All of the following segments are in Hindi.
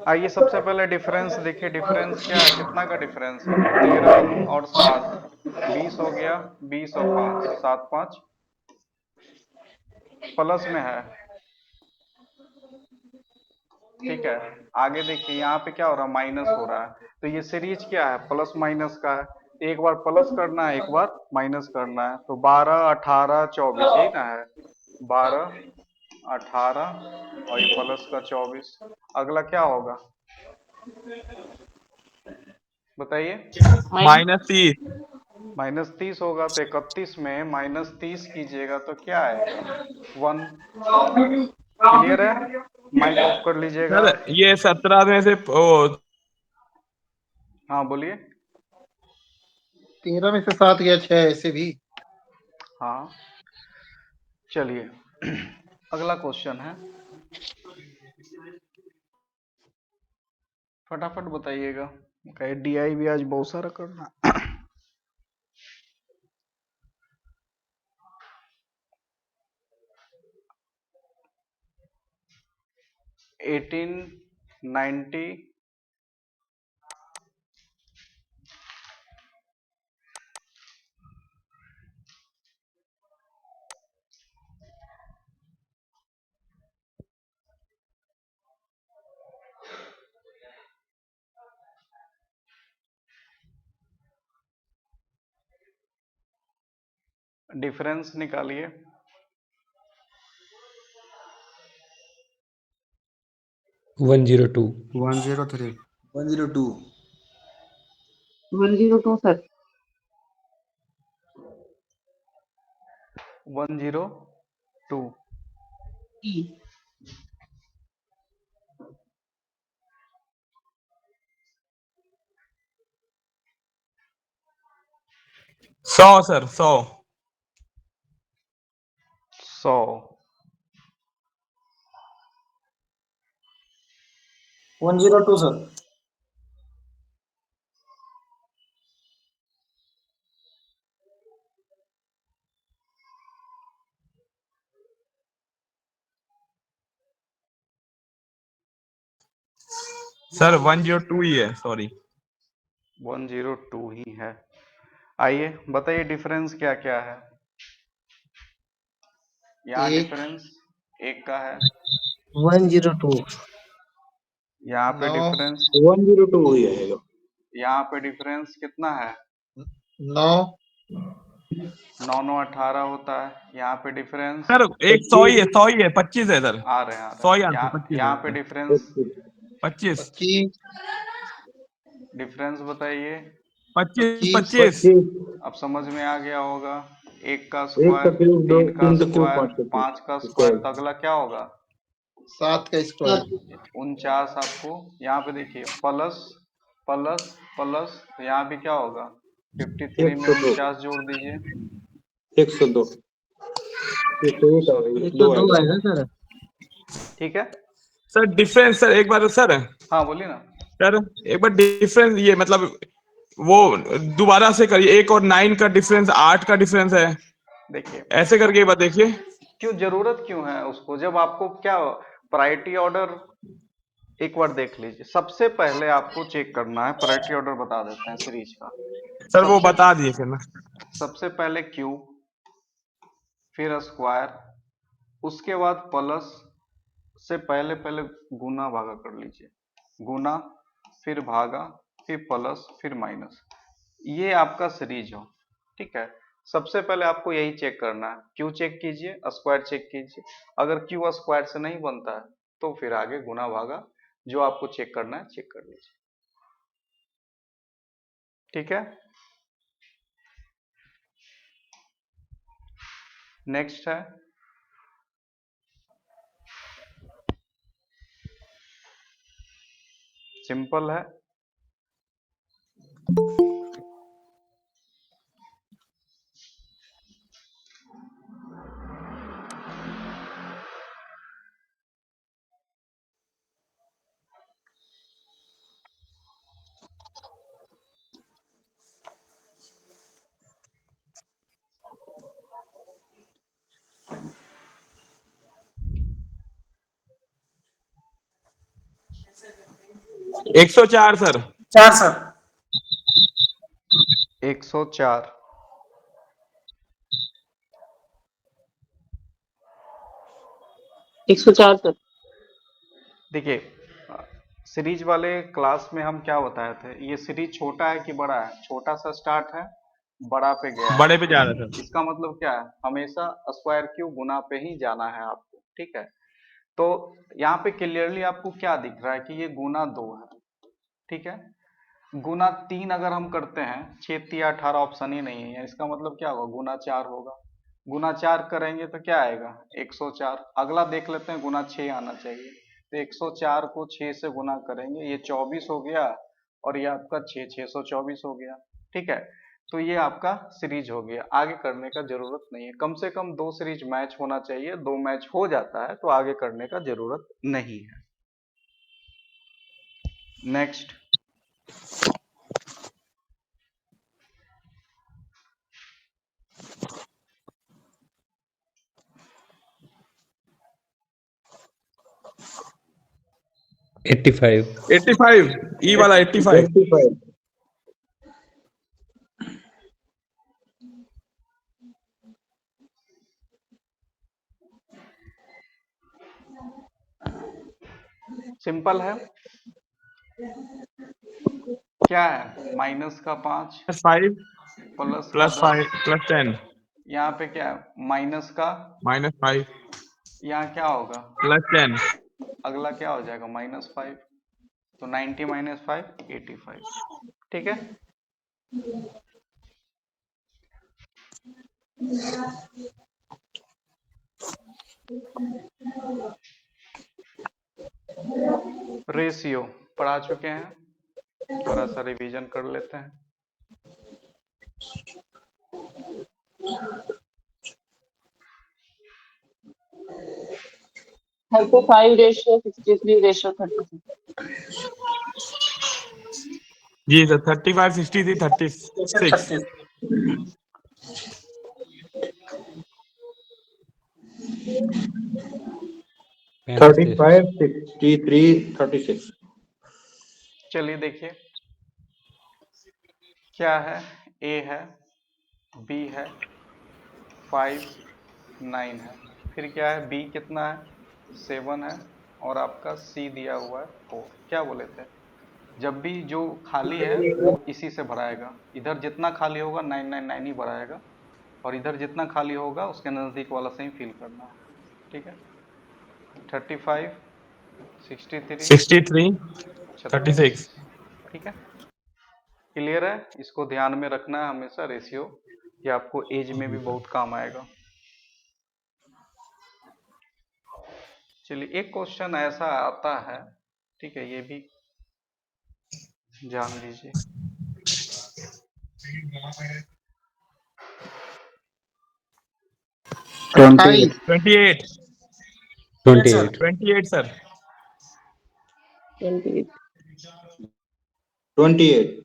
आइए सबसे पहले डिफरेंस देखिए, डिफरेंस क्या है, कितना का डिफरेंस है, 13 और 7, 20 हो गया, 20 और 5, 7 5 प्लस में है। ठीक है, आगे देखिए यहाँ पे क्या हो रहा है, माइनस हो रहा है। तो ये सीरीज क्या है, प्लस माइनस का है। एक बार प्लस करना है, एक बार माइनस करना है। तो 12 18 24 यही ना है, 12 18 और ये प्लस का 24। अगला क्या होगा बताइए। -30। -30 होगा, तो 31 में -30 कीजिएगा तो क्या आएगा, 1। क्लियर है, माइक ऑफ कर लीजिएगा सर आप। ये 17 में से हाँ बोलिए। 13 में से 7 गया, 6 ऐसे भी। हाँ चलिए अगला क्वेश्चन है, फटाफट बताइएगा। कहे डीआई भी आज बहुत सारा करना। 1890 डिफरेंस निकालिए। 102। 103। 102। 102 सर। 102। 100 सर, 100। 100। 102 सर। सर 102 ही है, सॉरी। 102 ही है। आइए बताइए डिफरेंस क्या क्या है। यहाँ एक, डिफरेंस एक का है, 102। यहाँ पे 9, डिफरेंस, 102 ही आएगा। यहाँ पे डिफरेंस कितना है, 9, 9 9 18 होता है। यहाँ पे डिफरेंस सर एक 100 ही है, 100 ही है, 25 है सर। आ रहे हैं 100 ही आंसर, यहाँ 25 है यहाँ पे सर। डिफरेंस, 25 25, डिफरेंस बताइए। 25 25, 25। अब समझ में आ गया होगा। एक का एक का स्क्वायर, क्यूब, दो, 3 का तीन का क्यूब, स्क्वायर, 5 का स्क्वायर, स्क्वायर। तो अगला क्या होगा, 7 का स्क्वायर। 49। आपको यहाँ पे देखिए प्लस प्लस प्लस, तो यहाँ भी क्या होगा, 53 में 102। 49 जोड़ दीजिए। 102। 101 आएगा, 2 102 आएगा। आएगा सर। ठीक है, सर डिफरेंस सर एक बार सर, हाँ बोलिए ना। सर एक बार डिफरेंस ये मतलब वो दोबारा से करिए। 1 और 9 का डिफरेंस 8 का डिफरेंस है, देखिए ऐसे करके एक बार देखिए। क्यों, जरूरत क्यों है उसको, जब आपको क्या प्रायोरिटी ऑर्डर, एक बार देख लीजिए। सबसे पहले आपको चेक करना है, प्रायोरिटी ऑर्डर बता देते हैं सीरीज का। सर वो सबसे बता दिए फिर ना। सबसे पहले क्यूब, फिर स्क्वायर, उसके बाद प्लस से पहले पहले गुना भागा कर लीजिए, गुना, फिर भागा, फिर प्लस, फिर माइनस। ये आपका सीरीज हो। ठीक है, सबसे पहले आपको यही चेक करना है, क्यू चेक कीजिए, स्क्वायर चेक कीजिए। अगर क्यू स्क्वायर से नहीं बनता है तो फिर आगे गुना भागा जो आपको चेक करना है चेक कर लीजिए। ठीक है, नेक्स्ट है सिंपल है। 104 सर। 4 सर। 104। 104 सर। देखिए, सीरीज वाले क्लास में हम क्या बताए थे, ये सीरीज छोटा है कि बड़ा है? छोटा सा स्टार्ट है, बड़ा पे गया है। बड़े पे जा रहा था। इसका मतलब क्या है, हमेशा स्क्वायर क्यूब गुना पे ही जाना है आपको, ठीक है। तो यहाँ पे क्लियरली आपको क्या दिख रहा है कि ये गुना 2 है, ठीक है। गुना 3 अगर हम करते हैं, 6 3 18 ऑप्शन ही नहीं है, इसका मतलब क्या होगा, गुना 4 होगा। गुना 4 करेंगे तो क्या आएगा, 104। अगला देख लेते हैं, गुना 6 आना चाहिए। तो 104 को 6 से गुना करेंगे, ये 24 हो गया, और ये आपका 624 हो गया, ठीक है। तो ये आपका सीरीज हो गया, आगे करने का जरूरत नहीं है। कम से कम 2 सीरीज मैच होना चाहिए, 2 मैच हो जाता है तो आगे करने का जरूरत नहीं है। नेक्स्ट। Eighty five. 85, ई वाला 85। 85। सिंपल है, क्या है, माइनस का 5 5 प्लस का प्लस 10। 5 प्लस 10 यहाँ पे क्या है, माइनस का, -5 यहाँ क्या होगा, प्लस 10। अगला क्या हो जाएगा, -5। तो 90 माइनस 5 85, ठीक है। रेशियो पढ़ा चुके हैं, थोड़ा सा रिवीजन कर लेते हैं। थर्टी 63/36। जी सर, 35 63 36। 35 63 36। चलिए देखिए, क्या है, ए है, बी है, 5 9 है, फिर क्या है, बी कितना है, 7 है, और आपका सी दिया हुआ है 4। क्या बोले थे, जब भी जो खाली है वो इसी से भराएगा, इधर जितना खाली होगा 999 ही भराएगा, और इधर जितना खाली होगा उसके नजदीक वाला से ही फिल करना है, ठीक है। 35 63 63 36, 36। ठीक है। क्लियर है, इसको ध्यान में रखना है हमेशा रेशियो, ये आपको एज में भी बहुत काम आएगा। चलिए, एक क्वेश्चन ऐसा आता है, ठीक है, ये भी जान लीजिए। 28। 28 28। 28 सर। 28। 28।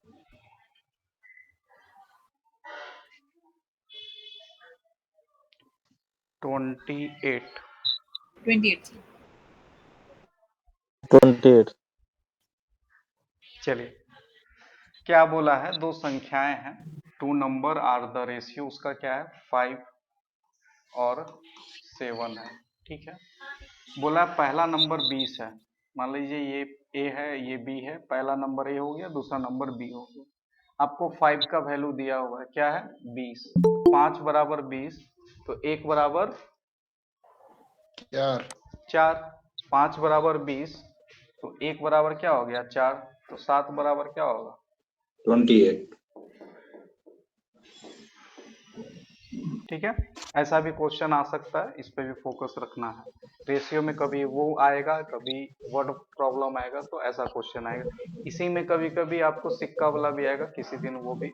28। 28। चलिए, क्या बोला है, दो संख्याएं हैं, 2 नंबर आर द रेशियो, उसका क्या है, 5 और 7 है, ठीक है। बोला पहला नंबर 20 है, मान लीजिए ये ए है, ये बी है, पहला नंबर ए हो गया, दूसरा नंबर बी हो गया। आपको 5 का वैल्यू दिया हुआ है, क्या है, 20। 5 बराबर 20, तो 1 बराबर 4। 5 बराबर 20, तो 1 बराबर क्या हो गया, 4। तो 7 बराबर क्या होगा, 28। ठीक है। ऐसा भी क्वेश्चन आ सकता है, इस पे भी फोकस रखना है। रेशियो में कभी वो आएगा, कभी वर्ड प्रॉब्लम आएगा, तो ऐसा क्वेश्चन आएगा। इसी में कभी कभी आपको सिक्का वाला भी आएगा, किसी दिन वो भी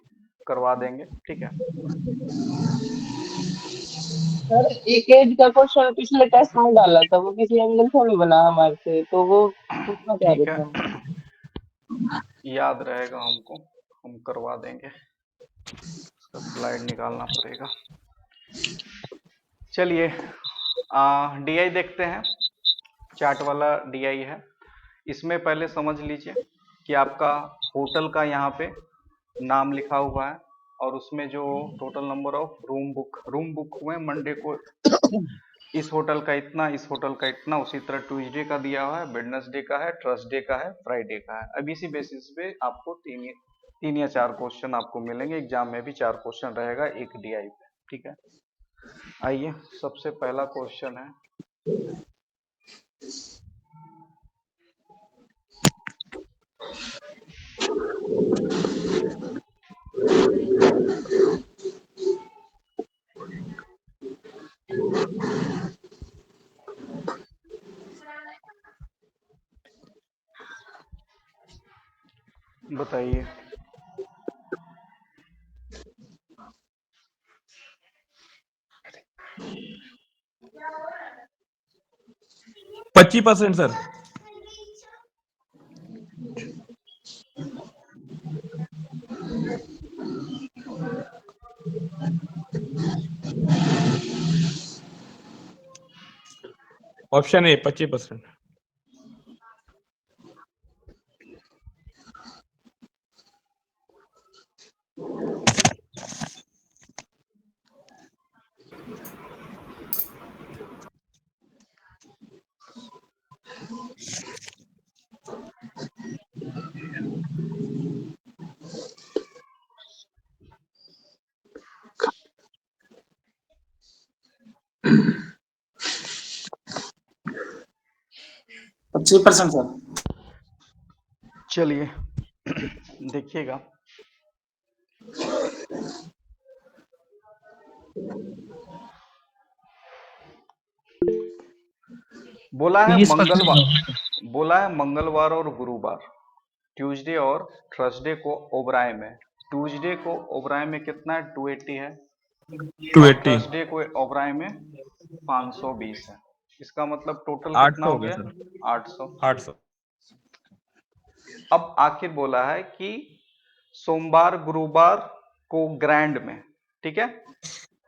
करवा देंगे, ठीक है। सर एक एज का क्वेश्चन पिछले टेस्ट में डाला था, वो किसी एंगल से नहीं बना हमारे से, तो वो पूछना चाह रहे ठीक है, थे। याद रहेगा हमको, हम करवा देंगे, इसका स्लाइड निकालना पड़ेगा। चलिए, डीआई देखते हैं, चार्ट वाला डीआई है। इसमें पहले समझ लीजिए कि आपका होटल का यहाँ पे नाम लिखा हुआ है और उसमें जो total number of room book हुए मंडे को इस होटल का इतना, इस होटल का इतना, उसी तरह ट्यूसडे का दिया हुआ है, वेडनेसडे का है, थर्सडे का है, फ्राइडे का है। अब इसी बेसिस पे आपको तीन या चार क्वेश्चन आपको मिलेंगे। एग्जाम में भी 4 क्वेश्चन रहेगा एक डीआई पे, ठीक है। आइए सबसे पहला क्वेश्चन है, बताइए। पच्चीस % सर। Option A 25%। सर। चलिए देखिएगा, बोला है 20%। मंगलवार और गुरुवार, ट्यूसडे और थर्सडे को ओबराय में। ट्यूसडे को ओबराय में कितना है, 280 है, और 280। थर्सडे को ओबराय में 520 है। इसका मतलब टोटल 800 कितना हो हो गया गया, सर। 800। 800। अब आखिर बोला है कि सोमवार गुरुवार को ग्रैंड में, ठीक है,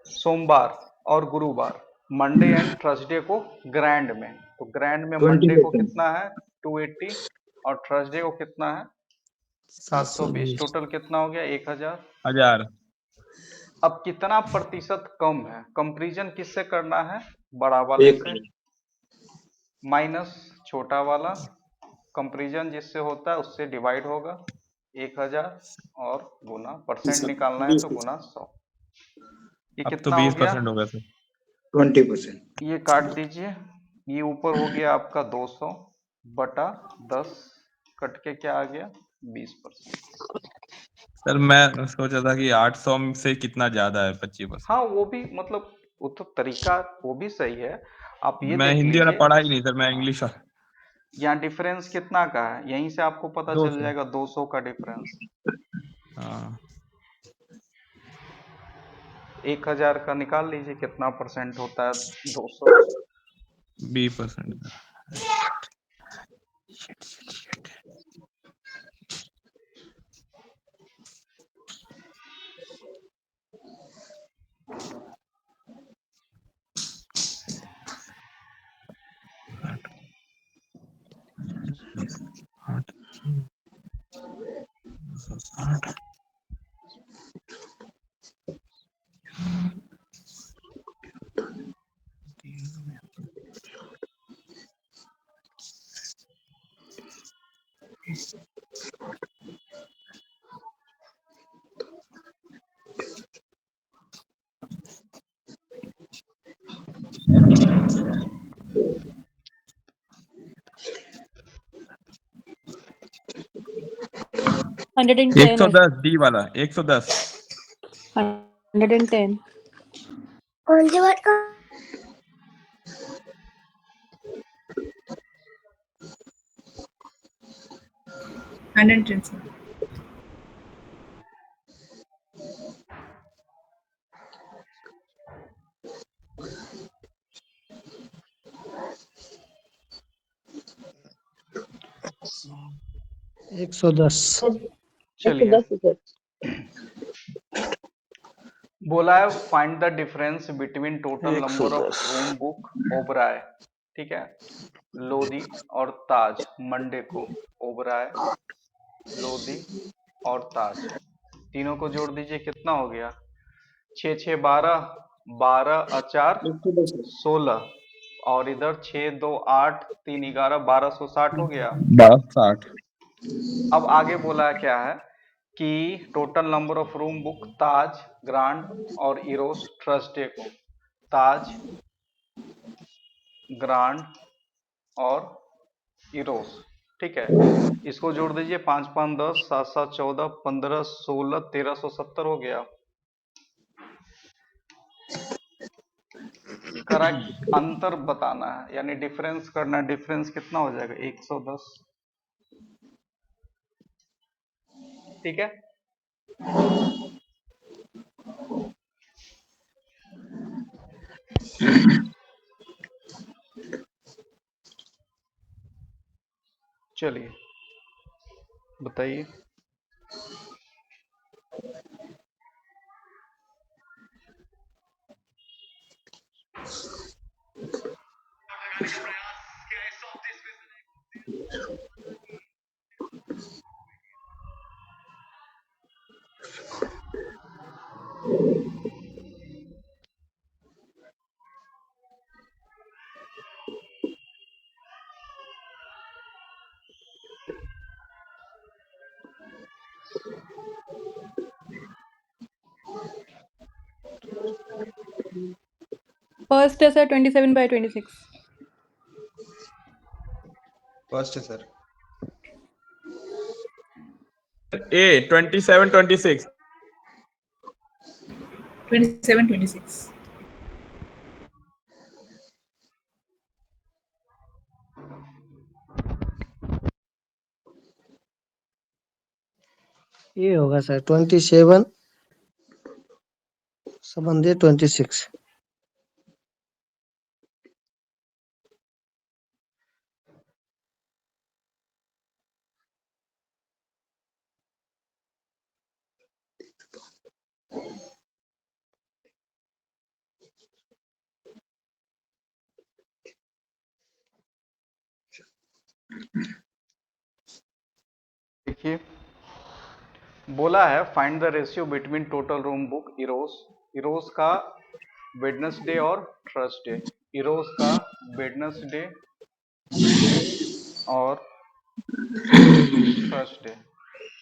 सोमवार और गुरुवार मंडे एंड थर्सडे को ग्रैंड में। तो ग्रैंड में मंडे को 20%। कितना है 280 और थर्सडे को कितना है 720। टोटल कितना हो गया 1000। 1000। अब कितना प्रतिशत कम है, कंपैरिजन किससे करना है, बड़ा वाले एक से माइनस छोटा वाला, कंपैरिजन जिससे होता है उससे डिवाइड होगा 1000 और गुना, परसेंट निकालना है तो गुना 100। ये अब तो कितना हो गया, 20% हो गया सर। 20%। ये काट दीजिए, ये ऊपर हो गया आपका 200 बटा 10, कट के क्या आ गया 20%। सर मैं सोचा था कि 800 से कितना ज्यादा है 25%। हाँ वो भी मतलब वो तो तरीका वो भी सही है। आप ये मैं देख हिंदी वाला लीजिए पढ़ा ही नहीं सर, मैं इंग्लिश। यहाँ डिफरेंस कितना का है, यहीं से आपको पता चल 200। जाएगा 200 का डिफरेंस। हाँ 1000 का निकाल लीजिए कितना परसेंट होता है 200। 20%। $110 110 डी वाला 110। 110 110 sir. एक सौ 10। चलिए 110 सर। बोला है find the difference between total number of room book Oberoi, ठीक है। लोधी और ताज मंडे को, ओबराय, लोधी और ताज तीनों को जोड़ दीजिए, कितना हो गया? 6 6 12, 12 4 16, और इधर 6 2 8 3 11, 1260 हो गया। 1260। अब आगे बोला क्या है कि total number of room book Taj, grand और इरोस थर्सडे को, ताज, ग्रांड और इरोस, ठीक है। इसको जोड़ दीजिए, 5 5 10, 7 7 14, 15 16, 1370 हो गया। करेक्ट, अंतर बताना है यानी डिफरेंस करना है। डिफरेंस कितना हो जाएगा? 110, ठीक है। चलिए बताइए। फर्स्ट है सर 27/26। फर्स्ट है सर। ए 27 26। 27/26। ये होगा सर 27 संबंधी 26। देखिए बोला है find the ratio between total room book Eros, Eros का वेडनेसडे और थर्सडे, इरोस का वेडनेसडे और थर्सडे,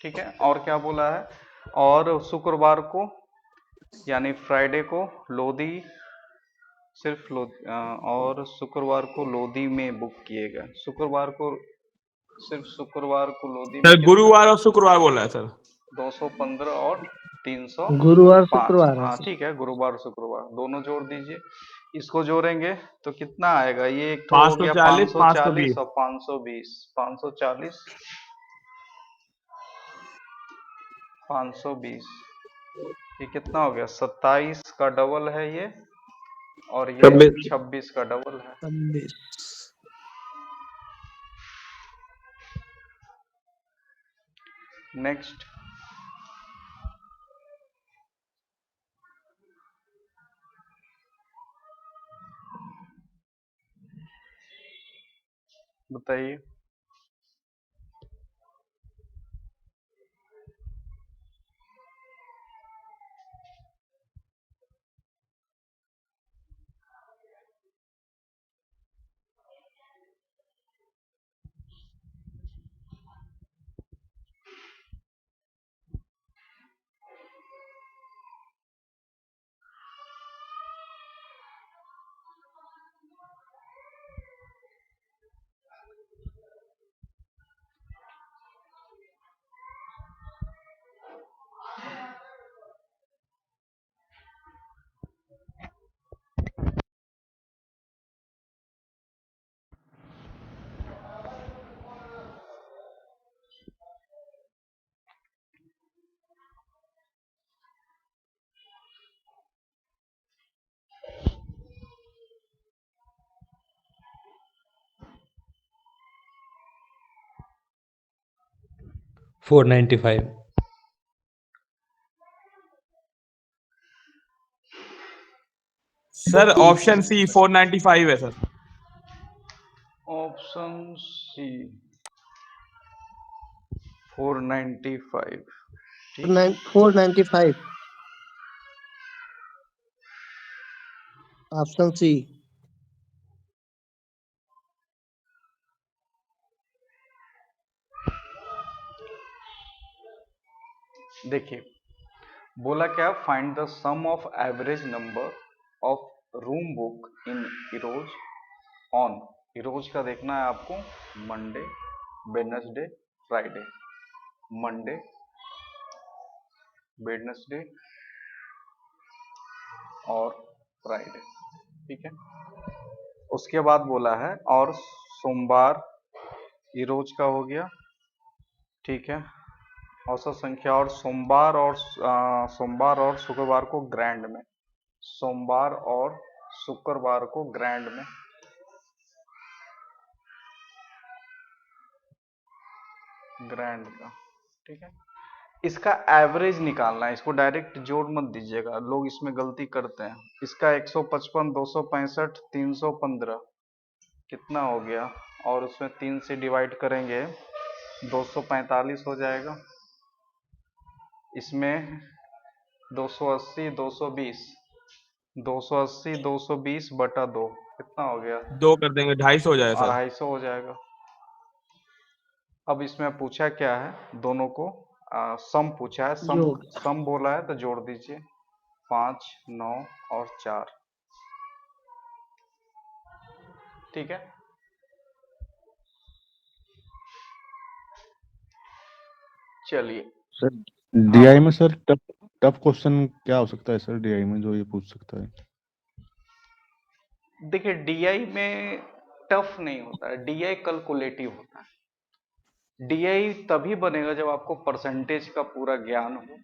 ठीक है। और क्या बोला है? और शुक्रवार को यानी फ्राइडे को लोधी, सिर्फ लोधी, और शुक्रवार को लोधी में बुक किएगा। शुक्रवार को, सिर्फ शुक्रवार को लोधी में सर गुरुवार और शुक्रवार बोला है सर। 215 और 305। गुरुवार शुक्रवार है हाँ सर। ठीक है, गुरुवार और शुक्रवार दोनों जोड़ दीजिए। इसको जोड़ेंगे तो कितना आएगा? ये एक तो हो गया 540 540 और 520, 540 520, ये कितना हो गया? 27 का डबल है ये, और ये 26 का डबल है। 26। नेक्स्ट बताइए। $495। सर ऑप्शन सी 495 है सर। ऑप्शन सी 495 ठीक। 495 ऑप्शन सी। देखिए बोला क्या, find the sum of average number of room book in Eros on. Eros का देखना है आपको Monday, Wednesday, Friday. Monday, Wednesday और फ्राइडे, ठीक है। उसके बाद बोला है और सोमवार इरोज का हो गया, ठीक है। औसत संख्या और सोमवार और शुक्रवार को ग्रैंड में, सोमवार और शुक्रवार को ग्रैंड में, ग्रैंड का, ठीक है। इसका एवरेज निकालना है, इसको डायरेक्ट जोड़ मत दीजिएगा, लोग इसमें गलती करते हैं। इसका 155, 265, 315 कितना हो गया, और उसमें 3 से डिवाइड करेंगे 245 हो जाएगा। इसमें 280, 220, 280, 220 बटा 2 कितना हो गया, 2 कर देंगे 250 हो जाएगा सर। 250 हो जाएगा। अब इसमें पूछा क्या है, दोनों को सम पूछा है, सम बोला है तो जोड़ दीजिए 5, 9 और 4, ठीक है। चलिए सर डीआई में सर टफ क्वेश्चन क्या हो सकता है सर, डीआई में जो ये पूछ सकता है? देखिए डीआई में टफ नहीं होता है, डीआई कैलकुलेटिव होता है। डीआई तभी बनेगा जब आपको परसेंटेज का पूरा ज्ञान हो,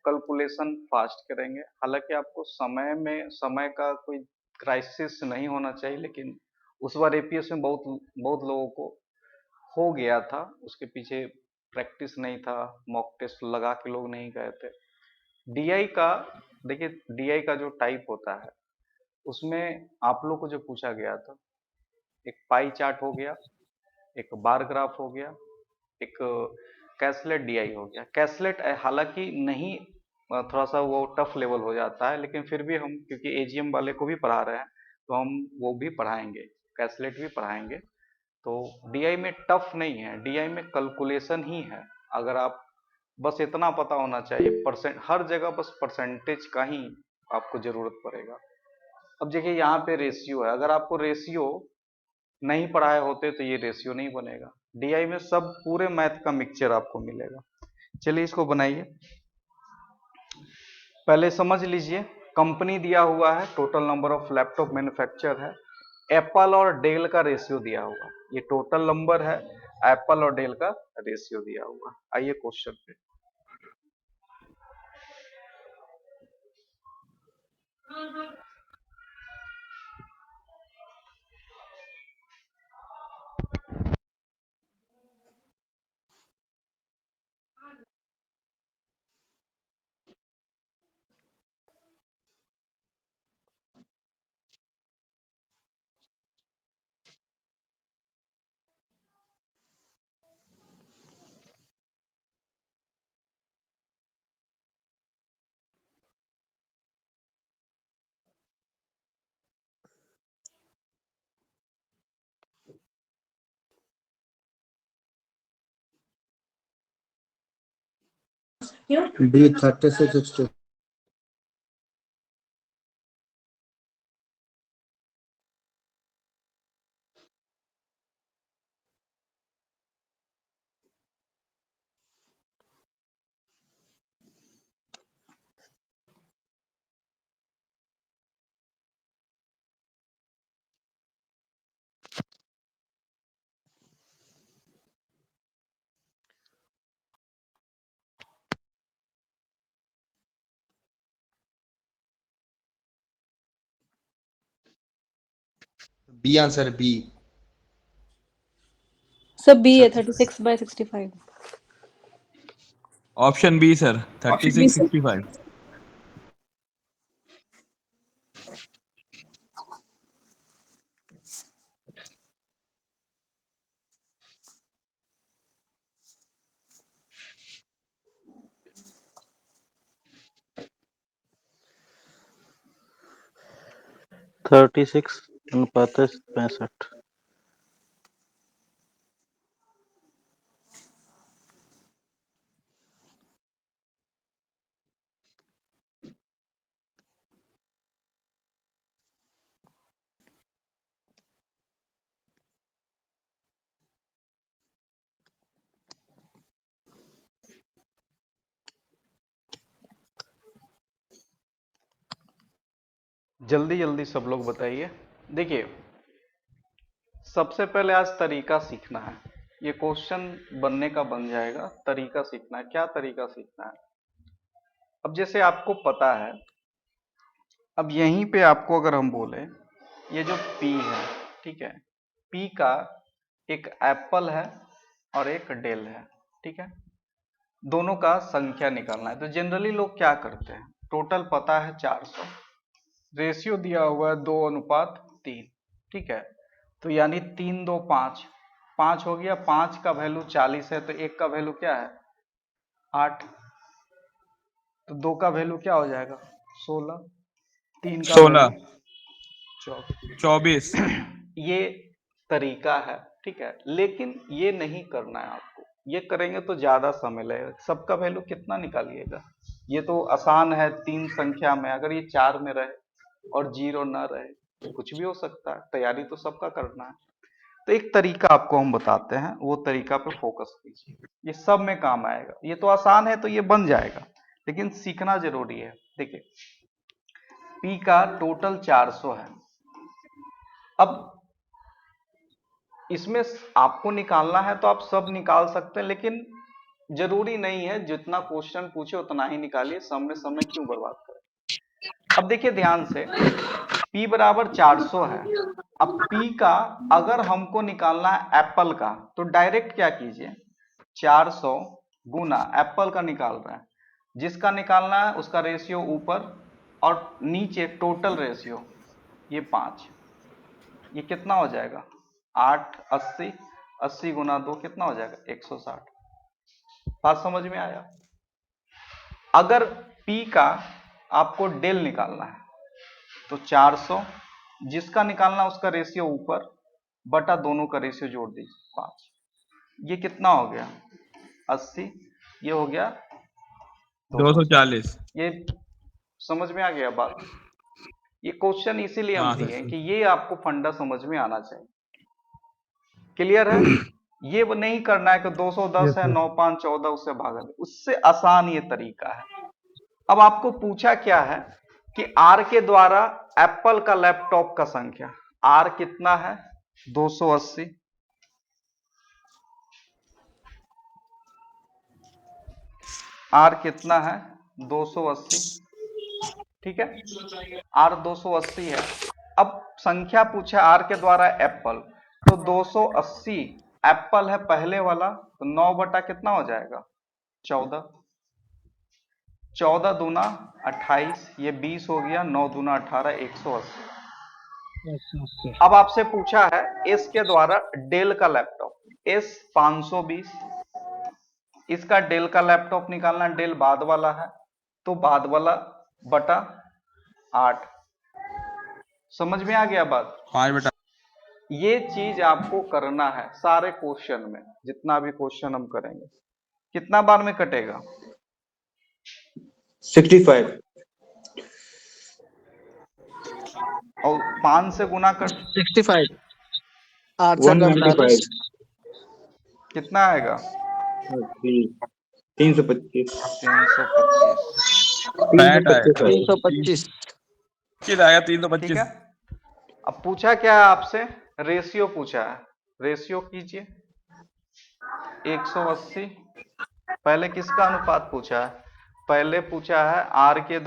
कैलकुलेशन फास्ट करेंगे। हालांकि आपको समय का कोई क्राइसिस नहीं होना चाहिए, लेकिन उस बार एपीएस में बहुत लोगों को हो गया था, उसके पीछे प्रैक्टिस नहीं था, मॉक टेस्ट लगा के लोग नहीं गए थे। डीआई का देखिए, डीआई का जो टाइप होता है उसमें आप लोग को जो पूछा गया था, एक पाई चार्ट हो गया, एक बार ग्राफ हो गया, एक कैसलेट डीआई हो गया। कैसलेट हालांकि नहीं, थोड़ा सा वो टफ लेवल हो जाता है, लेकिन फिर भी हम क्योंकि एजीएम वाले को भी पढ़ा रहे हैं तो हम वो भी पढ़ाएंगे, कैसलेट भी पढ़ाएंगे। तो डीआई में टफ नहीं है, डीआई में कैलकुलेशन ही है। अगर आप बस इतना पता होना चाहिए, परसेंट हर जगह बस परसेंटेज का ही आपको जरूरत पड़ेगा। अब देखिए यहाँ पे रेशियो है, अगर आपको रेशियो नहीं पढ़ाए होते तो ये रेशियो नहीं बनेगा। डीआई में सब पूरे मैथ का मिक्सचर आपको मिलेगा। चलिए इसको बनाइए, पहले समझ लीजिए। कंपनी दिया हुआ है, total number of laptop manufacture है, एप्पल और डेल का रेशियो दिया हुआ, ये टोटल नंबर है, एप्पल और डेल का रेशियो दिया हुआ। आइए क्वेश्चन पे। D 3660। B answer B. Sir B है 36/65। Option B sir, option B sir. 3665। 36 39 65। जल्दी जल्दी सब लोग बताइए। देखिए, सबसे पहले आज तरीका सीखना है। ये क्वेश्चन बनने का बन जाएगा, तरीका सीखना है। क्या तरीका सीखना है? अब जैसे आपको पता है, अब यहीं पे आपको अगर हम बोले, ये जो P है, ठीक है, P का एक एप्पल है और एक डेल है, ठीक है, दोनों का संख्या निकालना है। तो जनरली लोग क्या करते हैं, टोटल पता है 400, रेशियो दिया हुआ है 2:3, ठीक है, तो यानी 3 2 5, 5 हो गया। 5 का वैल्यू 40 है, तो 1 का वैल्यू क्या है, 8, तो 2 का वैल्यू क्या हो जाएगा, 16, 3 का 16 वैल्यू 24। ये तरीका है, ठीक है, लेकिन ये नहीं करना है आपको। ये करेंगे तो ज्यादा समय लगेगा। सबका वैल्यू कितना निकालिएगा, ये तो आसान है। 3 संख्या में अगर ये 4 में रहे और 0 ना रहे, कुछ भी हो सकता है। तैयारी तो सबका करना है। तो एक तरीका आपको हम बताते हैं, वो तरीका पे फोकस कीजिए, ये सब में काम आएगा। ये तो आसान है, तो ये बन जाएगा, लेकिन सीखना जरूरी है। देखिए, P का टोटल 400 है। अब इसमें आपको निकालना है तो आप सब निकाल सकते हैं, लेकिन जरूरी नहीं है जितना क्वेश्चन पूछे उतना ही निकालिए। समय क्यों बर्बाद करें। अब देखिए ध्यान से, P बराबर 400 है। अब P का अगर हमको निकालना है एप्पल का, तो डायरेक्ट क्या कीजिए, 400 गुना एप्पल का निकाल रहे हैं, जिसका निकालना है उसका रेशियो ऊपर और नीचे टोटल रेशियो, ये 5, ये कितना हो जाएगा, 8 80, 80 गुना 2 कितना हो जाएगा, 160। बात समझ में आया। अगर P का आपको डेल निकालना है, तो 400 जिसका निकालना उसका रेशियो ऊपर बटा दोनों का रेशियो जोड़ दीजिए 5, ये कितना हो गया, 80, ये हो गया 240। ये समझ में आ गया बात। ये क्वेश्चन इसीलिए हम हाँ दिए हैं सर। कि ये आपको फंडा समझ में आना चाहिए। क्लियर है। ये वो नहीं करना है कि 210 है 9 5 14 उससे भागा दे, उससे आसान ये तरीका है। अब आपको पूछा क्या है कि R के द्वारा एप्पल का लैपटॉप का संख्या, R कितना है, 280, R कितना है, 280, ठीक है, R 280 है। अब संख्या पूछा R के द्वारा एप्पल, तो 280 एप्पल है पहले वाला, तो 9 बटा कितना हो जाएगा, 14, 14 दूना 28, ये 20 हो गया, 9 दूना 18, 180। अब आपसे पूछा है S के द्वारा डेल का लैपटॉप, S 520, इसका डेल का लैपटॉप निकालना, डेल बाद वाला है, तो बाद वाला बटा 8। समझ में आ गया बात। 5 बटा। ये चीज आपको करना है सारे क्वेश्चन में, जितना भी क्वेश्चन हम करेंगे। कितना बार में कटेगा, 65 और 5 से गुना कर 65 8 से 195 कितना आएगा, 325 325 कितना आएगा, ठीक 325। है। अब पूछा क्या है आपसे, रेशियो पूछा है, रेशियो कीजिए 180। पहले किसका अनुपात पूछा है, पहले पूछा है R के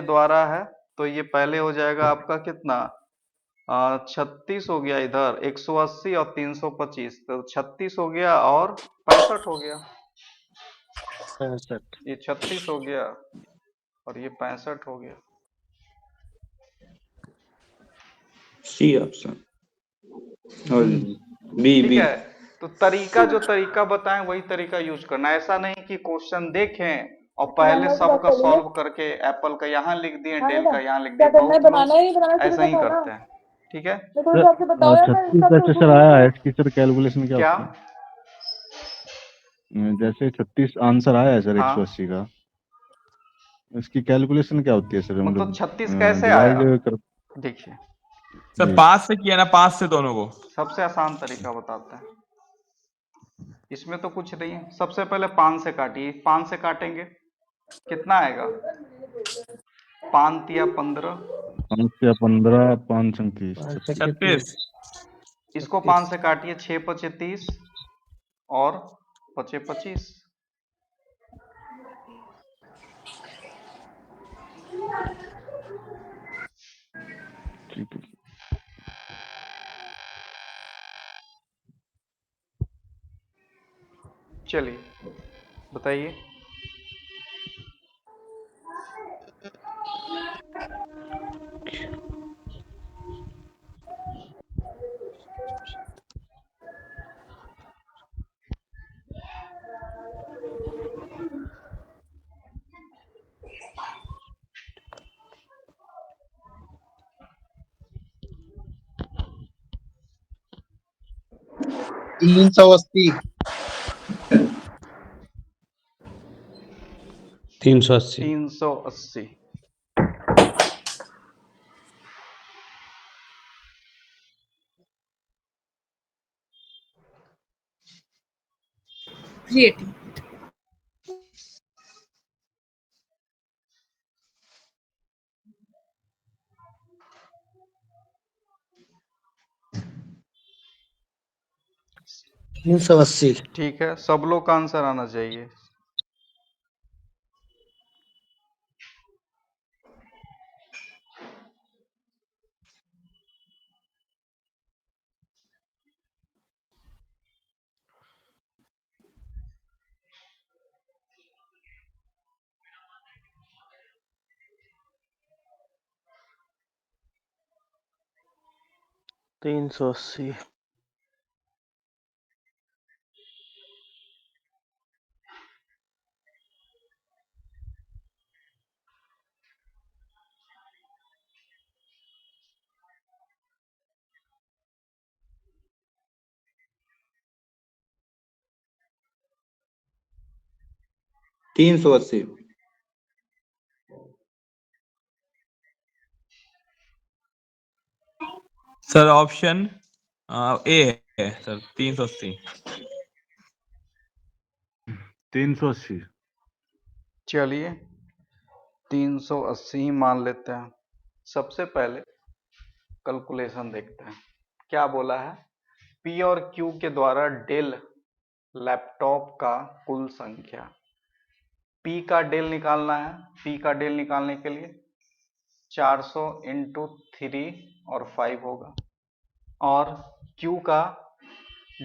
द्वारा है, तो ये पहले हो जाएगा आपका कितना, 36 हो गया, इधर 180 और 325, तो 36 हो गया और 65 हो गया, 65 ये 36 हो गया और ये 65 हो गया। सी ऑप्शन और बी ठीक बी है। तो तरीका जो तरीका बताएं वही तरीका यूज करना, ऐसा नहीं कि क्वेश्चन देखें और पहले सबका सॉल्व करके एप्पल का यहाँ लिख दिए, डेल का यहाँ लिख दिए, बहुत लोग ऐसा ही करते हैं। ठीक है, सर 36 जैसे सर आया है, इसकी सर कैलकुलेशन क्या क्या? होती है? जैसे 36 आंसर आया है सर हाँ, 180 का, इसकी कैलकुलेशन क्या होती है सर? मतलब 36 कैसे डिवाइड आया? कर देखिए, सर जी 5 से किया ना, 5 से दोनों को। सबसे आसान तरीका बताते हैं, इसमें तो कुछ नहीं है। सबसे पहले 5 से काटिए, 5 से काटेंगे कितना आएगा? 5 तिया 15, 5 या 15, 5 अंकी 36। इसको 5 से काटिए, 6 पचे 30 और 5 25। ठीक है। चलिए बताइए। तीन सौ अस्सी 380. 380। तीन सौ अस्सी। ठीक है, सब लोग का आंसर आना चाहिए। तीन सौ अस्सी। तीन सौ अस्सी। सर ऑप्शन ए है सर, 380। 380। चलिए 380 ही मान लेते हैं। सबसे पहले कैलकुलेशन देखते हैं, क्या बोला है? पी और क्यू के द्वारा डेल लैपटॉप का कुल संख्या। पी का डेल निकालना है। पी का डेल निकालने के लिए 400 इंटू 3 और 5 होगा, और क्यू का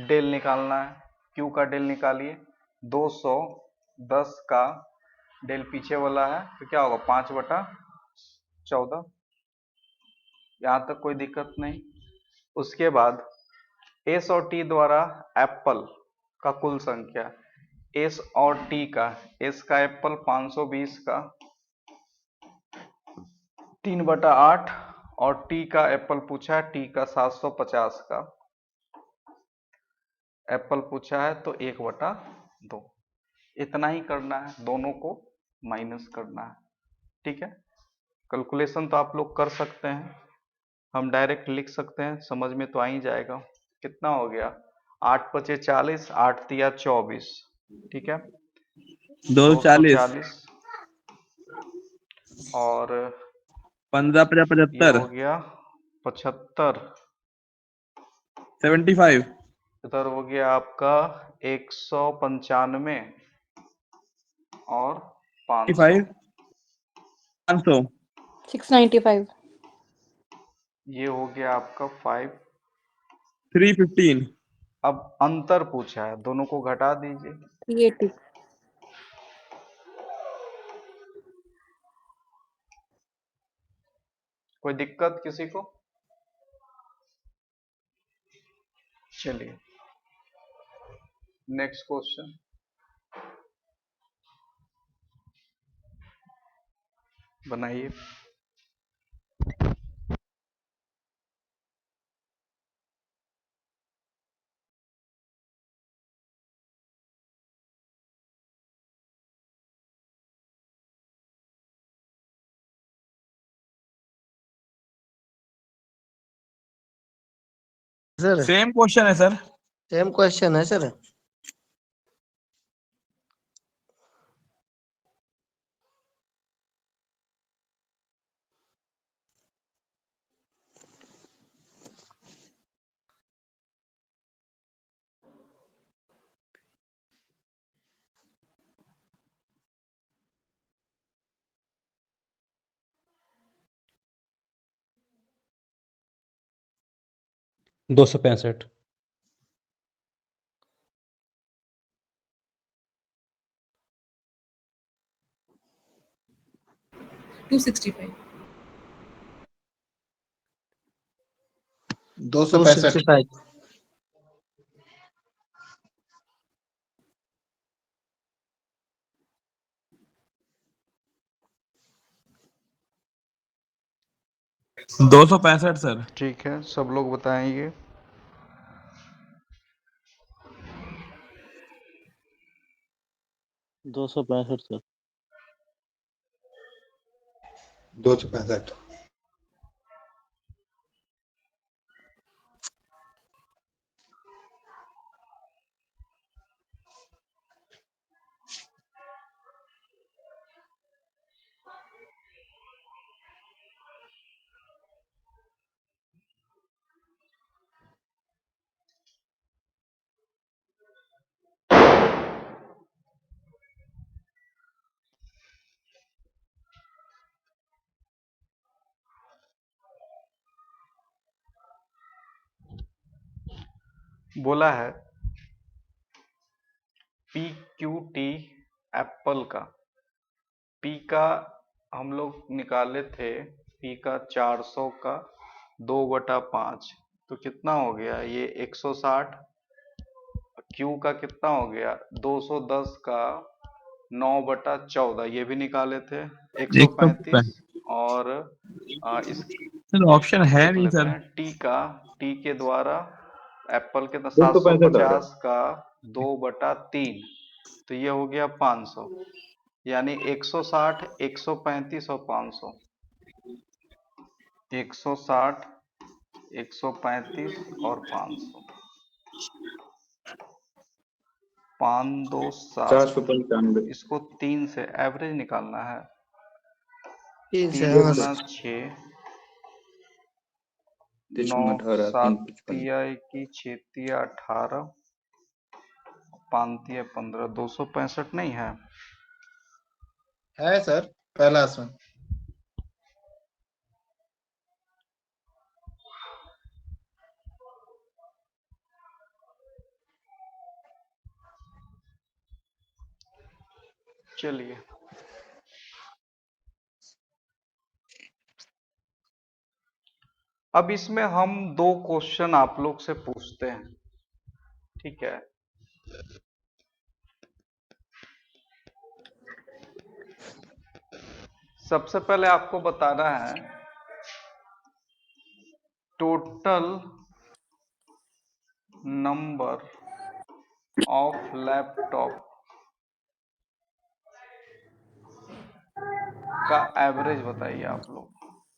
डेल निकालना है। क्यू का डेल निकालिए, 210 का डेल पीछे वाला है तो क्या होगा? 5/14। यहां तक कोई दिक्कत नहीं। उसके बाद एस और टी द्वारा एप्पल का कुल संख्या। एस और टी का, एस का एप्पल 520 का 3/8, और टी का एप्पल पूछा है, टी का 750 का एप्पल पूछा है तो 1/2। इतना ही करना है, दोनों को माइनस करना है। ठीक है, कैलकुलेशन तो आप लोग कर सकते हैं, हम डायरेक्ट लिख सकते हैं, समझ में तो आ ही जाएगा। कितना हो गया? 8 पचे 40, 8 तिया 24। ठीक है, 240। 240 और 15 50 ये 75। हो गया 75। 75। इधर हो गया आपका 195 और 500। 500। 500। 695. ये हो गया आपका 5। 315। अब अंतर पूछा है, दोनों को घटा दीजिए। 380. कोई दिक्कत किसी को? चलिए नेक्स्ट क्वेश्चन। बनाइए। सर सेम क्वेश्चन है सर। सेम क्वेश्चन है सर। दो सौ पैंसठ। 265। 265। 265। 265 सर। ठीक है, सब लोग बताएंगे। 265 सर। 265। बोला है पी क्यू टी एप्पल का, पी का हम लोग निकाले थे, पी का 400 का 2/5, तो कितना हो गया ये 160। क्यू का कितना हो गया 210 का 9/14, ये भी निकाले थे 135। और इस सर ऑप्शन है देख नहीं लेते सर। हैं टी का, टी के द्वारा एप्पल के 265 आ रहा 750 का 2/3, तो ये हो गया 500, यानी 160, 135 और 500। 160, 135 और 500। 5 2 7, 495। इसको 3 से एवरेज निकालना है। 3 से 3 हाँ गुना सर। 6, 9 3 18 3 7 55। की 6 18, 5 15, 265 नहीं है। है सर, पहला आसमान। चलिए, अब इसमें हम 2 क्वेश्चन आप लोग से पूछते हैं, ठीक है। सबसे पहले आपको बताना है टोटल नंबर ऑफ लैपटॉप का एवरेज बताइए। आप लोग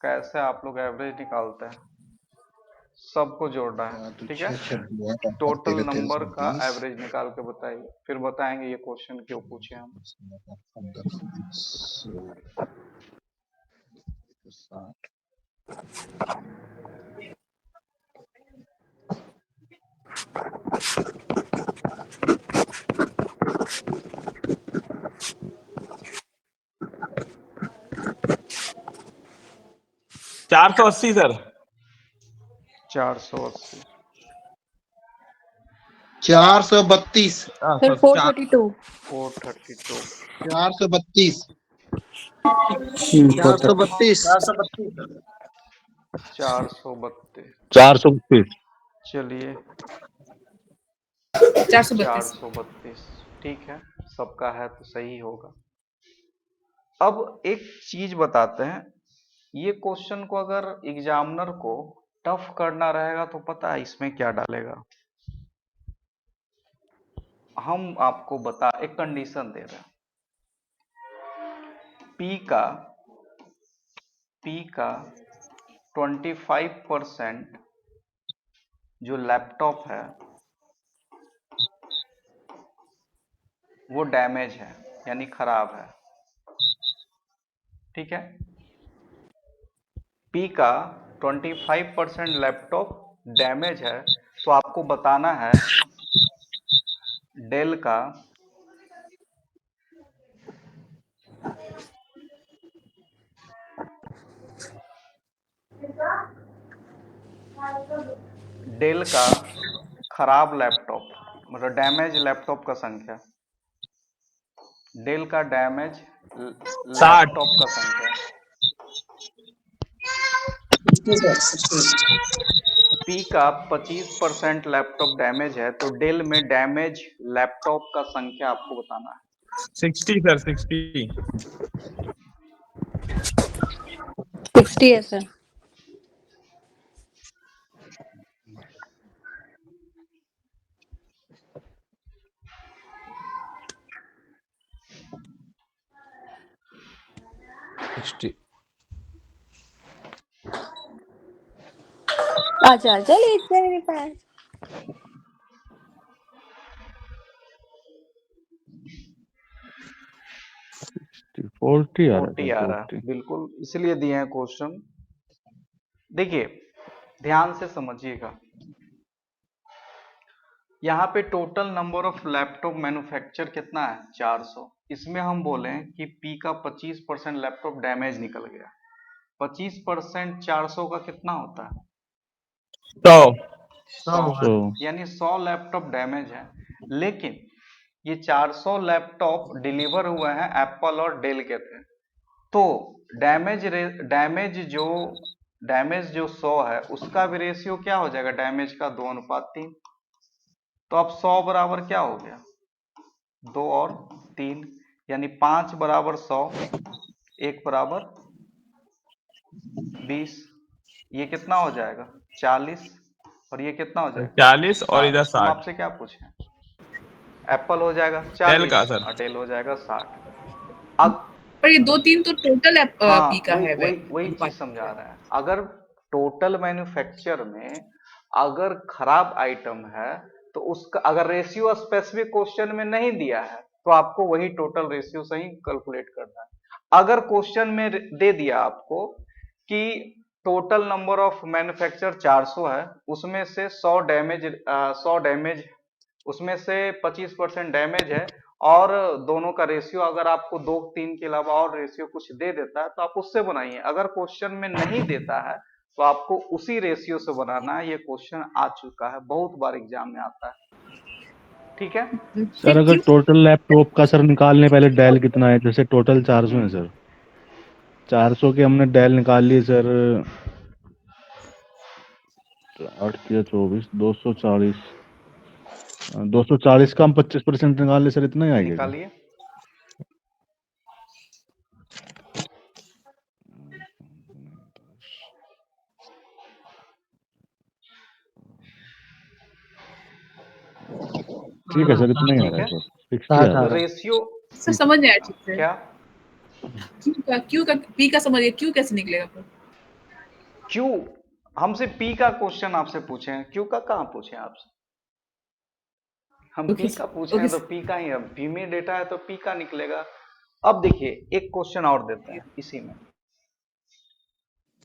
कैसे आप लोग एवरेज निकालते हैं, सबको जोड़ना है, ठीक है। टोटल नंबर का एवरेज निकाल के बताइए, फिर बताएंगे ये क्वेश्चन क्यों पूछे हम। 480 सर। 480। 432। सर 432। 432। 432। 432। 432। 432। 432। चलिए, 432। 432 ठीक है, सबका है तो सही होगा। अब एक चीज बताते हैं, ये क्वेश्चन को अगर एग्जामिनर को टफ करना रहेगा तो पता है इसमें क्या डालेगा। हम आपको एक कंडीशन दे रहे हैं, पी का 25% जो लैपटॉप है वो डैमेज है यानी खराब है। ठीक है, पी का 25% लैपटॉप डैमेज है, तो आपको बताना है डेल का खराब लैपटॉप मतलब डैमेज लैपटॉप का संख्या, डेल का डैमेज 60 लैपटॉप का संख्या। 60 सर 60 पी का 25% लैपटॉप डैमेज है, तो डेल में डैमेज लैपटॉप का संख्या आपको बताना है। 60 सर 60 60 है सर। आजा आजा लेट जा मेरे पास। 40 आ 40 आ रहा रहा है, है, 40। बिल्कुल इसलिए दिए हैं क्वेश्चन। देखिए ध्यान से समझिएगा, यहाँ पे total number of laptop manufacture कितना है 400। इसमें हम बोले कि पी का 25% लैपटॉप डैमेज निकल गया, 25% 400 का कितना होता है 100, यानी 100 लैपटॉप डैमेज है। लेकिन ये 400 लैपटॉप डिलीवर हुए हैं एप्पल और डेल के थे, तो डैमेज जो 100 है उसका भी रेशियो क्या हो जाएगा डैमेज का 2:3। तो अब 100 बराबर क्या हो गया 2 और 3, यानी 5 बराबर 100, 1 बराबर 20, ये कितना हो जाएगा 40, और ये कितना हो जाएगा 40 और इधर 60। हम 60 आपसे क्या पूछे, एप्पल हो जाएगा डेल 40 का सर। और डेल हो जाएगा 60। अब पर ये 2-3 तो टोटल हाँ पी का है वही चीज समझा रहा है। अगर टोटल मैन्युफैक्चर में अगर खराब आइटम है तो उसका अगर रेशियो स्पेसिफिक क्वेश्चन में नहीं दिया है तो आपको वही टोटल रेशियो से ही कैलकुलेट करना है। अगर क्वेश्चन में दे दिया आपको कि टोटल नंबर ऑफ मैन्युफैक्चर 400 है, उसमें से 100 डैमेज उसमें से 25% डैमेज है, और दोनों का रेशियो अगर आपको 2-3 के अलावा और रेशियो कुछ दे देता है तो आप उससे बनाइए। अगर क्वेश्चन में नहीं देता है तो आपको उसी रेशियो से बनाना है। ये क्वेश्चन आ चुका है, बहुत बार एग्जाम में आता है। ठीक है सर अगर टोटल लैपटॉप का सर निकालने पहले डेल कितना है, जैसे टोटल 400 है सर, 400 के हमने डेल निकाल लिए सर, 8 या 24, 240, 240 का हम 25% निकाल ले सर, इतना ही आएगा क्या? निकालिए। ठीक है सर, इतना ही आ रहा है सर, 60 आ रहा है। रेशियो सर समझ नहीं आया ठीक से। क्या क्यू का पी का समझिए, क्यू कैसे निकलेगा फिर? क्यू हमसे पी का क्वेश्चन आपसे पूछे हैं, क्यू का कहाँ पूछे हैं आपसे? हम पी का पूछे हैं तो पी का ही है, पी में डेटा है तो पी का निकलेगा। अब देखिए एक क्वेश्चन और देते हैं इसी में।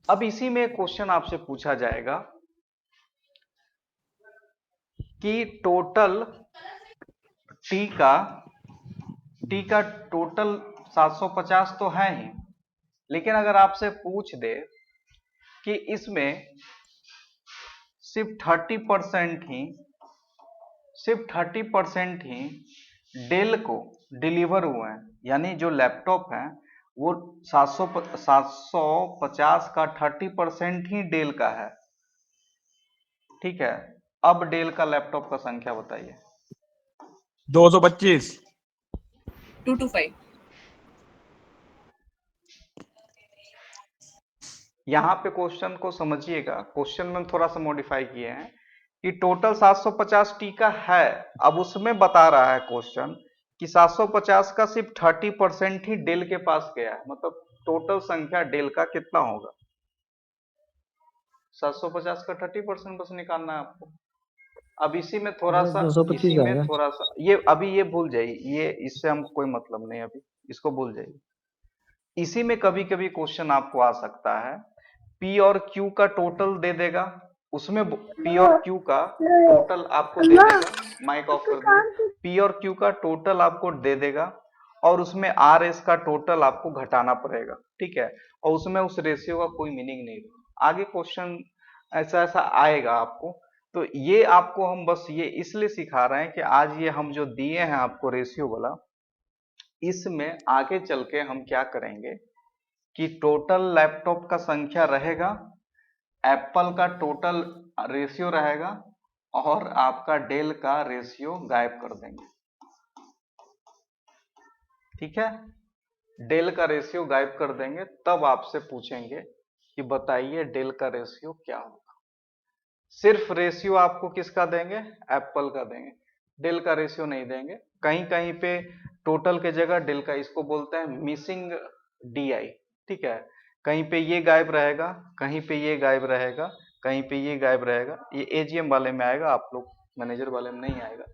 अब इसी में एक क्वेश्चन आपसे पूछा जाएगा कि टोटल टी का टोटल 750 तो है ही, लेकिन अगर आपसे पूछ दे कि इसमें सिर्फ 30% ही डेल को डिलीवर हुए हैं, यानी जो लैपटॉप है वो 750 का 30% ही डेल का है। ठीक है, अब डेल का लैपटॉप का संख्या बताइए। 225 225 यहाँ पे क्वेश्चन को समझिएगा, क्वेश्चन में थोड़ा सा मॉडिफाई किए हैं कि टोटल 750 टी का है। अब उसमें बता रहा है क्वेश्चन कि 750 का सिर्फ 30% ही डेल के पास गया है, मतलब टोटल संख्या डेल का कितना होगा। 750 का 30% बस निकालना है आपको। अब इसी में थोड़ा सा 225 आएगा। ये अभी ये भूल जाइए, ये इससे हमको कोई मतलब नहीं, अभी इसको भूल जाइए। इसी में कभी कभी क्वेश्चन आपको आ सकता है, पी और क्यू का टोटल दे देगा, उसमें पी और क्यू का टोटल आपको दे देगा, माइक ऑफ कर दीजिए, पी और क्यू का टोटल आपको दे देगा और उसमें आर एस का टोटल आपको घटाना पड़ेगा, ठीक है, और उसमें उस रेशियो का कोई मीनिंग नहीं रहेगा। आगे क्वेश्चन ऐसा ऐसा आएगा आपको, तो ये आपको हम बस ये इसलिए सिखा रहे हैं कि आज ये हम जो दिए हैं आपको रेशियो वाला, इसमें आगे चल के हम क्या करेंगे कि टोटल लैपटॉप का संख्या रहेगा, एप्पल का टोटल रेशियो रहेगा और आपका डेल का रेशियो गायब कर देंगे, ठीक है। डेल का रेशियो गायब कर देंगे, तब आपसे पूछेंगे कि बताइए डेल का रेशियो क्या होगा। सिर्फ रेशियो आपको किसका देंगे, एप्पल का देंगे, डेल का रेशियो नहीं देंगे। कहीं कहीं पे टोटल के जगह डेल का, इसको बोलते हैं मिसिंग डीआई, ठीक है। कहीं पे ये गायब रहेगा, कहीं पे ये गायब रहेगा, कहीं पे ये गायब रहेगा। ये एजीएम वाले में आएगा, आप लोग मैनेजर वाले में नहीं आएगा।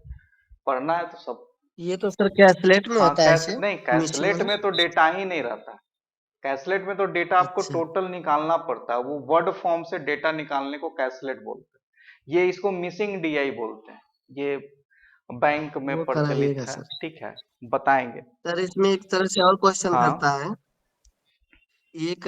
पढ़ना है तो सब। ये तो सर कैलकुलेट में होता है ऐसे? नहीं, कैलकुलेट में तो डेटा ही नहीं रहता। कैलकुलेट में तो डेटा आपको अच्छा। टोटल निकालना पड़ता है, वो वर्ड फॉर्म से डेटा निकालने को कैलकुलेट बोलते हैं। ये इसको मिसिंग डीआई बोलते हैं, ये बैंक में वो प्रचलित कराइएगा है, सर। ठीक है, बताएंगे। सर इसमें एक तरह से और क्वेश्चन हाँ। करता है, एक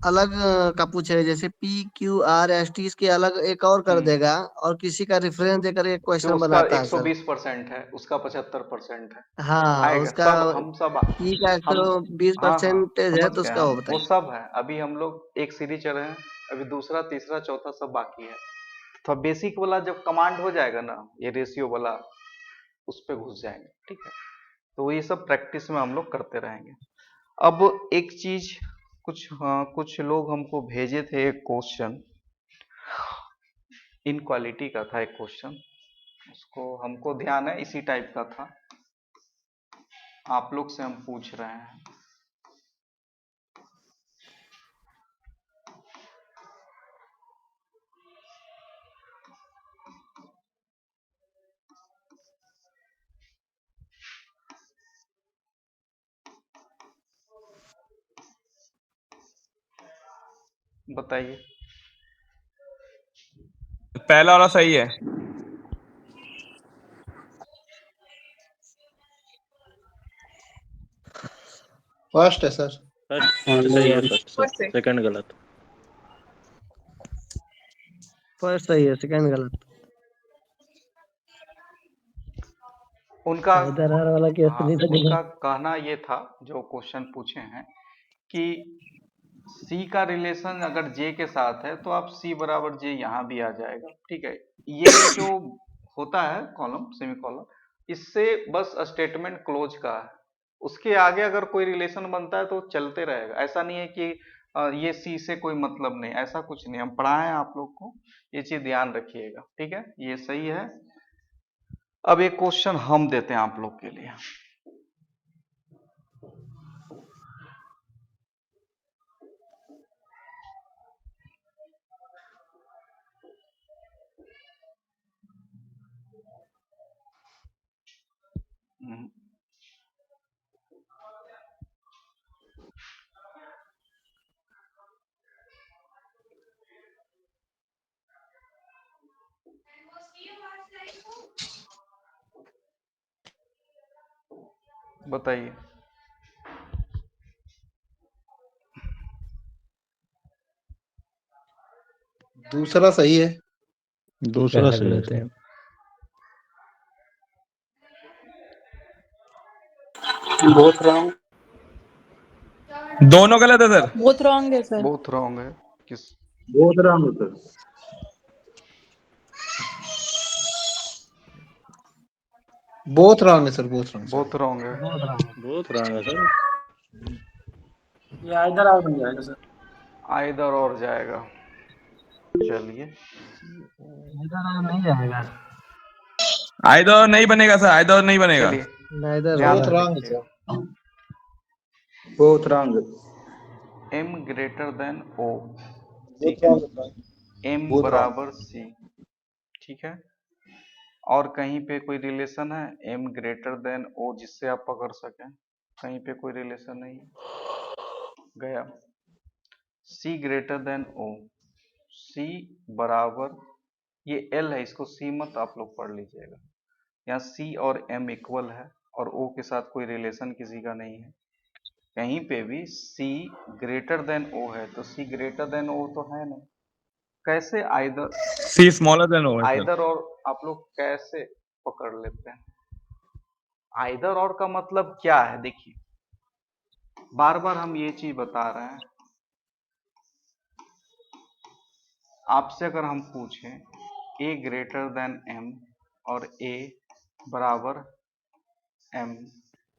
अलग का पूछे, जैसे P Q R S T, इसके अलग एक और कर देगा और किसी का रेफरेंस देकर एक जो क्वेश्चन उसका बनाता है सर। 120% है, उसका 75% है, हाँ, आएगा उसका सब, हम सब पी का हम 120% है, समझ तो गए उसका हम, वो वो बताइए। सब है। अभी हम लोग एक सीरीज चल रहे हैं, अभी दूसरा तीसरा चौथा सब बाकी है। तो बेसिक वाला जब कमांड हो जाएगा ना, ये रेशियो वाला, उस पे घुस जाएंगे, ठीक है। तो ये सब प्रैक्टिस में हम लोग करते रहेंगे। अब एक चीज, कुछ लोग हमको भेजे थे एक क्वेश्चन, इनक्वालिटी का था एक क्वेश्चन, उसको हमको ध्यान है इसी टाइप का था, आप लोग से हम पूछ रहे हैं। बताइए। पहला वाला सही है। फर्स्ट है सर। सही है फर्स्ट सर, फर्स्ट है। सेकंड गलत। फर्स्ट सही है, सेकंड गलत। उनका दरार वाला केस हाँ, नहीं लगेगा। उनका कहना ये था, जो क्वेश्चन पूछे हैं, कि सी का रिलेशन अगर जे के साथ है तो आप सी बराबर जे यहाँ भी आ जाएगा, ठीक है। ये जो होता है कॉलम सेमी कॉलम, इससे बस स्टेटमेंट क्लोज का है, उसके आगे अगर कोई रिलेशन बनता है तो चलते रहेगा। ऐसा नहीं है कि ये सी से कोई मतलब नहीं, ऐसा कुछ नहीं, हम पढ़ाए हैं आप लोग को, ये चीज ध्यान रखिएगा, ठीक है। ये सही है। अब एक क्वेश्चन हम देते हैं आप लोग के लिए। बताइए। दूसरा सही है। दूसरा पहला सही है गलत है। सर। बहुत रॉन्ग। दोनों गलत है सर। बोथ रॉन्ग है सर। बहुत रॉन्ग है। किस? बहुत रॉन्ग है सर। बोथ रॉन्ग है सर, बोथ रॉन्ग। बहुत रॉन्ग है। बहुत रॉन्ग है सर। या इधर आ बन जाएगा सर। आइदर और जाएगा। चलिए इधर नहीं जाएगा। आइदर नहीं बनेगा सर, आइदर नहीं बनेगा। चलिए नाइदर ध्यान बोथ से रॉन्ग है देखिए, sir. Both wrong m greater than o, both wrong है सर। m बोथ रॉन्ग बराबर c, ठीक है। और कहीं पे कोई रिलेशन है m ग्रेटर देन o जिससे आप पकड़ सकें? कहीं पे कोई रिलेशन नहीं गया। c greater than o, c बराबर, ये l है, इसको c मत आप लोग पढ़ लीजिएगा। यहाँ c और m इक्वल है और o के साथ कोई रिलेशन किसी का नहीं है। कहीं पे भी c ग्रेटर देन o है तो c ग्रेटर देन o तो है नहीं। कैसे आइदर, सी स्मॉलर देन ओ है सर। आइदर और आप लोग कैसे पकड़ लेते हैं? आइदर और का मतलब क्या है? देखिए बार बार हम ये चीज बता रहे हैं, आपसे अगर हम पूछें a ग्रेटर देन m और a बराबर m,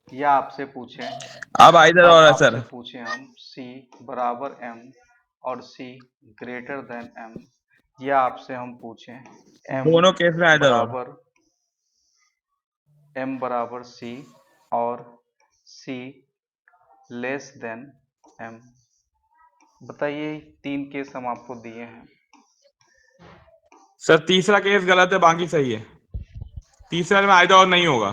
या आपसे पूछें, अब आइदर और है आपसे सर। पूछें हम c बराबर m और c ग्रेटर देन m, या आपसे हम पूछें m दोनों केस में आइदर और। बराबर m बराबर c और c लेस देन m, बताइए तीन केस हम आपको दिए हैं। सर तीसरा केस गलत है, बाकी सही है। तीसरा में आइदर और नहीं होगा।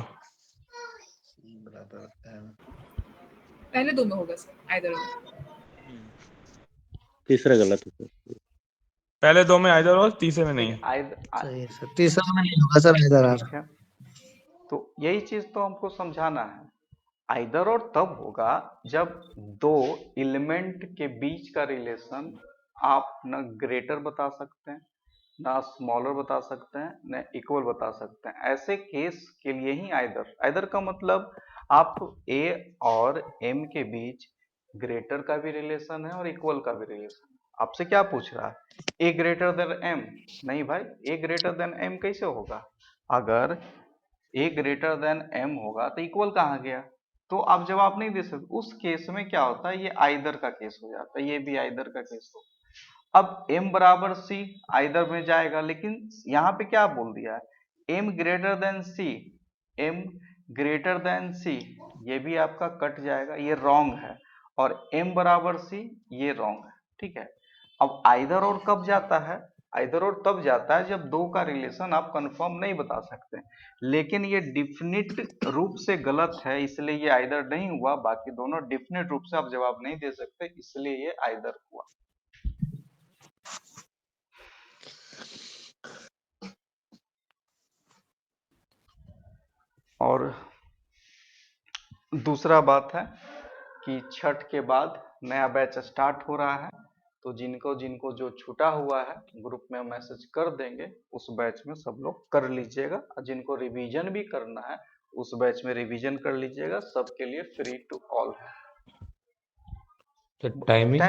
पहले दो में होगा सर, आइदर में। तीसरा गलत है सर। पहले दो में आइदर और, तीसरे में नहीं। सही है सर, तीसरा में नहीं होगा सर इधर आर। ठीक है, तो यही चीज तो हमको समझाना है। आइदर और तब होगा जब दो एलिमेंट के बीच का रिलेशन आप न ग्रेटर बता सकते हैं, ना स्मॉलर बता सकते हैं, न इक्वल बता सकते हैं। ऐसे केस के लिए ही आइदर, आइदर का मतलब आप a और m के बीच ग्रेटर का भी रिलेशन है और इक्वल का भी रिलेशन है। आपसे क्या पूछ रहा है? a greater than m? नहीं भाई, a ग्रेटर देन m कैसे होगा? अगर a ग्रेटर देन m होगा तो इक्वल कहाँ गया? तो आप जवाब नहीं दे सकते। उस केस में क्या होता है, ये आइदर का केस हो जाता है, ये भी आइदर का केस हो। अब m बराबर c आइदर में जाएगा, लेकिन यहाँ पे क्या बोल दिया है? m greater than c, m greater than c, ये भी आपका कट जाएगा, ये रॉन्ग है। और m बराबर c, ये रॉन्ग है, ठीक है। अब आइदर और कब जाता है? आइदर और तब जाता है जब दो का रिलेशन आप कंफर्म नहीं बता सकते, लेकिन ये डिफिनिट रूप से गलत है, इसलिए ये आइदर नहीं हुआ। बाकी दोनों डिफिनिट रूप से आप जवाब नहीं दे सकते, इसलिए ये आइदर हुआ। और दूसरा बात है कि छठ के बाद नया बैच स्टार्ट हो रहा है, तो जिनको जिनको जो छूटा हुआ है ग्रुप में मैसेज कर देंगे, उस बैच में सब लोग कर लीजिएगा। और जिनको रिवीजन भी करना है उस बैच में रिवीजन कर लीजिएगा, सबके लिए फ्री टू ऑल है। तो टाइमिंग